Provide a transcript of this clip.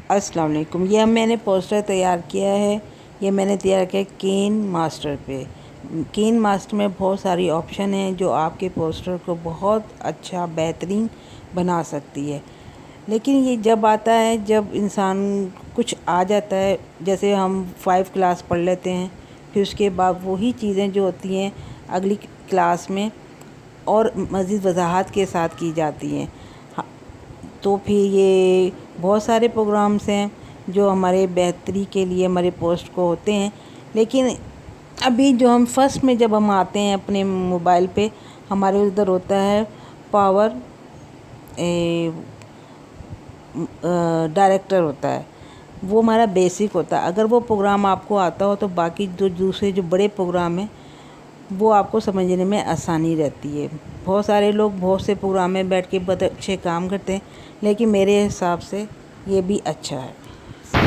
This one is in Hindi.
अस्सलाम वालेकुम। यह मैंने पोस्टर तैयार किया है। ये मैंने तैयार किया केन मास्टर पे। केन मास्टर में बहुत सारी ऑप्शन हैं जो आपके पोस्टर को बहुत अच्छा बेहतरीन बना सकती है। लेकिन ये जब आता है जब इंसान कुछ आ जाता है, जैसे हम 5 क्लास पढ़ लेते हैं, फिर उसके बाद वही चीज़ें जो होती हैं अगली क्लास में और मज़ीद वजाहत के साथ की जाती हैं। तो फिर ये बहुत सारे प्रोग्राम्स हैं जो हमारे बेहतरी के लिए हमारे पोस्ट को होते हैं। लेकिन अभी जो हम फर्स्ट में जब हम आते हैं अपने मोबाइल पे, हमारे उधर होता है पावर डायरेक्टर होता है, वो हमारा बेसिक होता है। अगर वो प्रोग्राम आपको आता हो तो बाकी जो दूसरे जो बड़े प्रोग्राम हैं वो आपको समझने में आसानी रहती है। बहुत सारे लोग बहुत से प्रोग्राम में बैठ के बहुत अच्छे काम करते हैं, लेकिन मेरे हिसाब से ये भी अच्छा है।